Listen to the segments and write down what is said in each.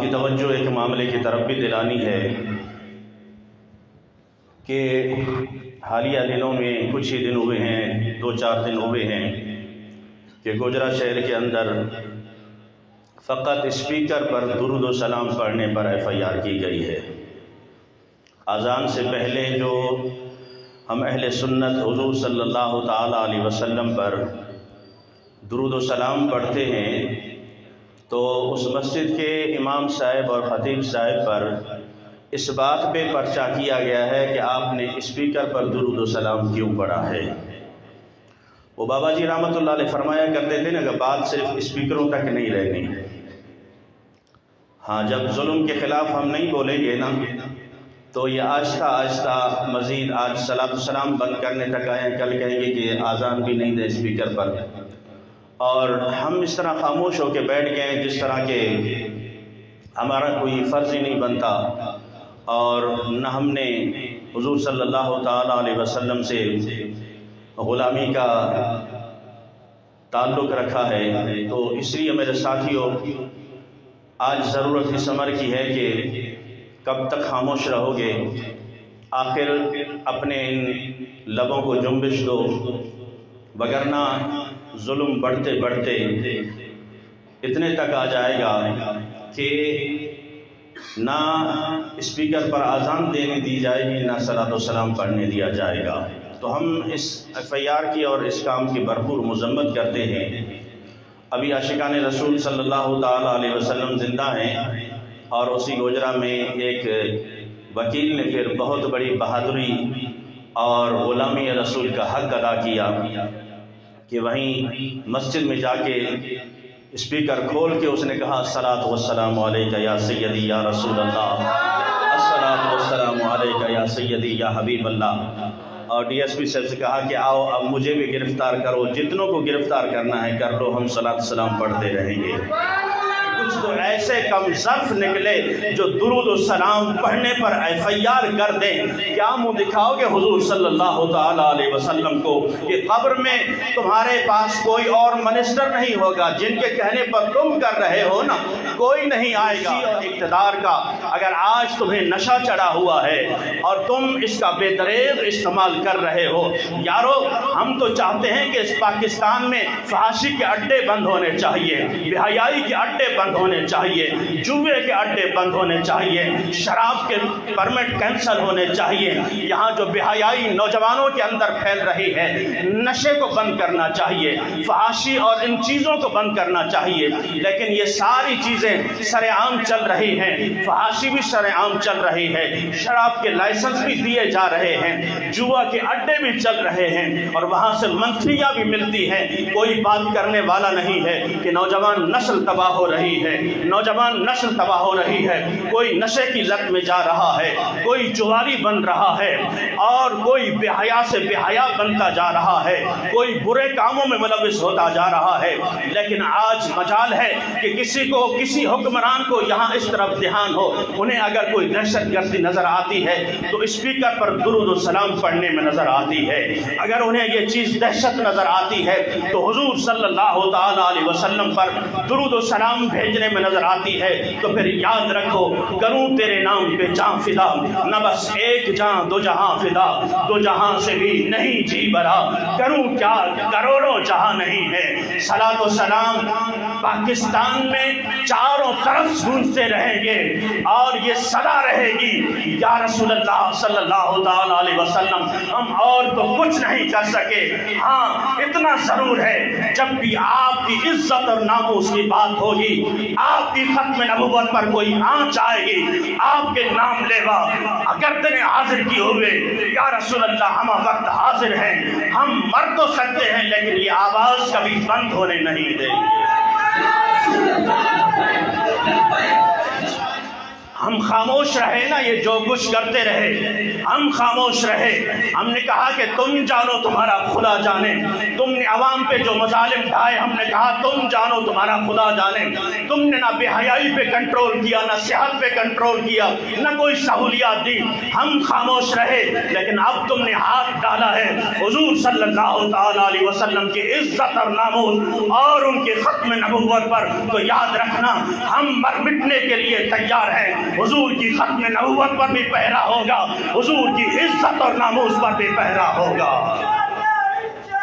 کی توجہ ایک معاملے کی طرف بھی دلانی ہے کہ حالیہ دنوں میں کچھ ہی دن ہوئے ہیں، 2-4 دن ہوئے ہیں کہ گوجرا شہر کے اندر فقط اسپیکر پر درود و سلام پڑھنے پر FIR کی گئی ہے۔ اذان سے پہلے جو ہم اہل سنت حضور صلی اللہ تعالیٰ علیہ وسلم پر درود و سلام پڑھتے ہیں تو اس مسجد کے امام صاحب اور خطیب صاحب پر اس بات پہ پرچہ کیا گیا ہے کہ آپ نے اسپیکر پر درود و سلام کیوں پڑھا ہے۔ وہ بابا جی رحمۃ اللہ علیہ فرمایا کرتے تھے نا کہ بات صرف اسپیکروں تک نہیں رہنی، ہاں جب ظلم کے خلاف ہم نہیں بولیں گے نا تو یہ آہستہ آہستہ مزید آج صلاۃ السلام بند کرنے تک آئے ہیں، کل کہیں گے کہ آذان بھی نہیں دے اسپیکر پر، اور ہم اس طرح خاموش ہو کے بیٹھ گئے جس طرح کہ ہمارا کوئی فرض ہی نہیں بنتا، اور نہ ہم نے حضور صلی اللہ تعالیٰ علیہ وسلم سے غلامی کا تعلق رکھا ہے۔ تو اس لیے میرے ساتھیوں آج ضرورت اس امر کی ہے کہ کب تک خاموش رہو گے، آخر اپنے ان لبوں کو جنبش دو، وگرنہ ظلم بڑھتے بڑھتے اتنے تک آ جائے گا کہ نہ اسپیکر پر آذان دینے دی جائے گی، نہ صلاۃ و سلام پڑھنے دیا جائے گا۔ تو ہم اس FIR کی اور اس کام کی بھرپور مذمت کرتے ہیں۔ ابھی عاشقان رسول صلی اللہ تعالیٰ علیہ وسلم زندہ ہیں، اور اسی گوجرا میں ایک وکیل نے پھر بہت بڑی بہادری اور غلامی رسول کا حق ادا کیا کہ وہیں مسجد میں جا کے اسپیکر کھول کے اس نے کہا الصلاۃ والسلام علیکہ یا سیدی یا رسول اللہ، الصلاۃ والسلام علیکہ یا سیدی یا حبیب اللہ، اور DSP صاحب سے کہا کہ آؤ اب مجھے بھی گرفتار کرو، جتنوں کو گرفتار کرنا ہے کر لو، ہم صلاۃ السلام پڑھتے رہیں گے۔ کچھ تو ایسے کم ظرف نکلے جو درود و سلام پڑھنے پر FIR کر دیں، کیا منہ دکھاؤ گے حضور صلی اللہ تعالیٰ علیہ وسلم کو کہ قبر میں تمہارے پاس کوئی اور منسٹر نہیں ہوگا، جن کے کہنے پر تم کر رہے ہو نا کوئی نہیں آئے گا۔ اقتدار کا اگر آج تمہیں نشہ چڑھا ہوا ہے اور تم اس کا بے دریغ استعمال کر رہے ہو، یارو ہم تو چاہتے ہیں کہ اس پاکستان میں فحاشی کے اڈے بند ہونے چاہیے، بے حیائی کے اڈے بند ہونے چاہیے، جوے کے اڈے بند ہونے چاہیے، شراب کے پرمٹ کینسل ہونے چاہیے، یہاں جو بے حیائی نوجوانوں کے اندر پھیل رہی ہے نشے کو بند کرنا چاہیے، فحاشی اور ان چیزوں کو بند کرنا چاہیے۔ لیکن یہ ساری چیزیں سر عام چل رہی ہیں، فحاشی بھی سر عام چل رہی ہے، شراب کے لائسنس بھی دیے جا رہے ہیں، جوا کے اڈے بھی چل رہے ہیں، اور وہاں سے منتریاں بھی ملتی ہیں، کوئی بات کرنے والا نہیں ہے کہ نوجوان نسل تباہ ہو رہی ہے، نوجوان نسل تباہ ہو رہی ہے، کوئی نشے کی لت میں جا رہا ہے، کوئی جواری بن رہا ہے، اور کوئی بے حیا سے بے حیا بنتا جا رہا ہے، کوئی برے کاموں میں ملوث ہوتا جا رہا ہے۔ لیکن آج مجال ہے کہ کسی حکمران کو یہاں اس طرف دھیان ہو، انہیں اگر کوئی دہشت گردی نظر آتی ہے تو اسپیکر پر درود و سلام پڑھنے میں نظر آتی ہے، اگر انہیں یہ چیز دہشت نظر آتی ہے تو حضور صلی اللہ تعالیٰ علیہ وسلم پر درود و سلام بھیجنے میں نظر آتی ہے، تو پھر یاد رکھو کروں تیرے نام پہ جان فدا، نہ بس ایک جان دو جہاں فدا، دو جہاں سے بھی نہیں جی برا، کروں کیا کروڑوں جہاں نہیں ہے۔ صلاۃ و سلام پاکستان میں چاروں طرف گونجتے رہیں گے اور یہ صدا رہے گی یا رسول اللہ صلی اللہ تعالیٰ علیہ وسلم ہم اور تو کچھ نہیں کر سکے، ہاں اتنا ضرور ہے جب بھی آپ کی عزت اور ناموس کی بات ہوگی، آپ کی ختم نبوت پر کوئی آنچ آئے گی، آپ کے نام لیوا گردن حاضر کی ہوئے یا رسول اللہ ہم وقت حاضر ہیں، ہم مر تو سکتے ہیں لیکن یہ آواز کبھی بند ہونے نہیں دیں گے۔ ہم خاموش رہے نا، یہ جو کچھ کرتے رہے ہم خاموش رہے. ہم نے کہا کہ تم جانو تمہارا خدا جانے. تم نے عوام پہ جو مظالم ڈھائے ہم نے کہا تم جانو تمہارا خدا جانے. تم نے نہ بے حیائی پہ کنٹرول کیا، نہ صحت پہ کنٹرول کیا، نہ کوئی سہولیات دی. ہم خاموش رہے. لیکن اب تم نے ہاتھ ڈالا ہے حضور صلی اللہ تعالی علیہ وسلم کی عزت اور ناموس اور ان کے ختم نبوت پر، تو یاد رکھنا ہم مر مٹنے کے لیے تیار ہیں. حضور کی ختم نبوت پر بھی پہرا ہوگا، حضور کی عزت اور ناموس پر بھی پہرا ہوگا.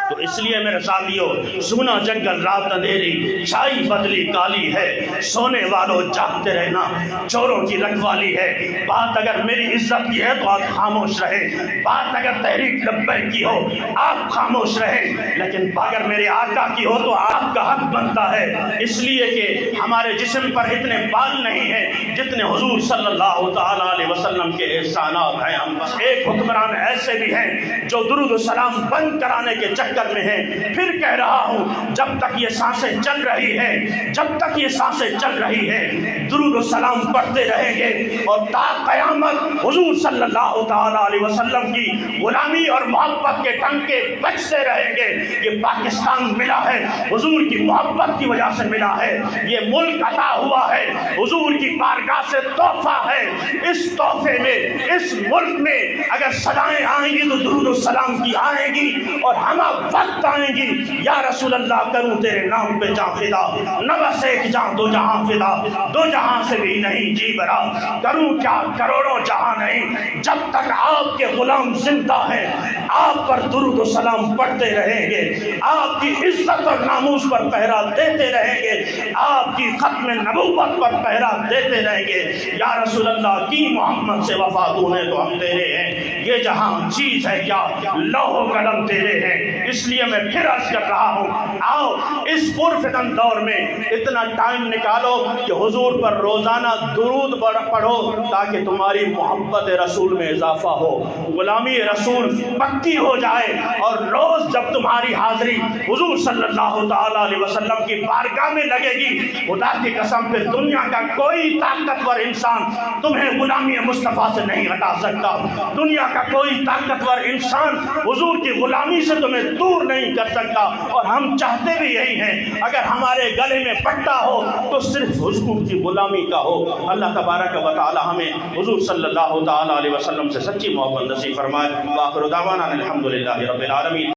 تو اس لیے میرے ساتھیوں، سونا جنگل رات اندھیری، چھائی بدلی کالی ہے، سونے والوں جاگتے رہنا چوروں کی رکھوالی ہے. بات اگر میری عزت کی ہے تو آپ خاموش رہے. بات اگر تحریک لبیک کی ہو آپ خاموش رہے. لیکن اگر میرے آقا کی ہو تو آپ کا حق بنتا ہے، اس لیے کہ ہمارے جسم پر اتنے بال نہیں ہیں جتنے حضور صلی اللہ تعالی علیہ وسلم کے احسانات ہیں. ہم ایک حکمران ایسے بھی ہیں جو درود و سلام بند کرانے کے چکر میں ہے. پھر کہہ رہا ہوں، جب تک یہ سانسیں چل رہی ہیں، جب تک یہ سانسیں چل رہی ہیں، درود و سلام پڑھتے رہیں گے اور تا قیامت حضور صلی اللہ تعالی علیہ وسلم کی غلامی اور محبت کے ٹنکے بجتے رہیں گے. یہ پاکستان ملا ہے حضور کی محبت کی وجہ سے ملا ہے. یہ ملک عطا ہوا ہے حضور کی بارگاہ سے تحفہ ہے. اس تحفے میں، اس ملک میں اگر صدائیں آئیں گی تو درود و سلام کی آئیں گی، اور ہم وقت آئیں گی یا رسول اللہ کروں تیرے نام پہ جان فدا، نہ بس ایک جان دو جہاں فدا، دو جہاں سے بھی نہیں جی برا، کروں کیا کروڑوں جہاں نہیں. جب تک آپ کے غلام زندہ ہیں آپ پر درود و سلام پڑھتے رہیں گے، آپ کی عزت اور ناموس پر پہرا دیتے رہیں گے، آپ کی ختم نبوت پر پہرا دیتے رہیں گے. یا رسول اللہ کی محمد سے وفا تو ہے تو ہم تیرے ہیں. یہ جہاں چیز ہے کیا لوح و قلم تیرے ہیں. اس لیے میں پھر عرض کر رہا ہوں، آؤ اس پرفتن دور میں اتنا ٹائم نکالو کہ حضور پر روزانہ درود پڑھو تاکہ تمہاری محبت رسول میں اضافہ ہو، غلامی رسول پکی ہو جائے. اور روز جب تمہاری حاضری حضور صلی اللہ تعالی علیہ وسلم کی بارگاہ میں لگے گی، خدا کی قسم پھر دنیا کا کوئی طاقتور انسان تمہیں غلامی مصطفیٰ سے نہیں ہٹا سکتا. دنیا کا کوئی طاقتور انسان حضور کی غلامی سے تمہیں دور نہیں کر سکتا. اور ہم چاہتے بھی یہی ہیں، اگر ہمارے گلے میں پٹا ہو تو صرف حضور کی غلامی کا ہو. اللہ تبارک و تعالی ہمیں حضور صلی اللہ تعالی علیہ وسلم سے سچی محبت نصیب فرمائے. وآخر دعوانا الحمدللہ رب العالمین.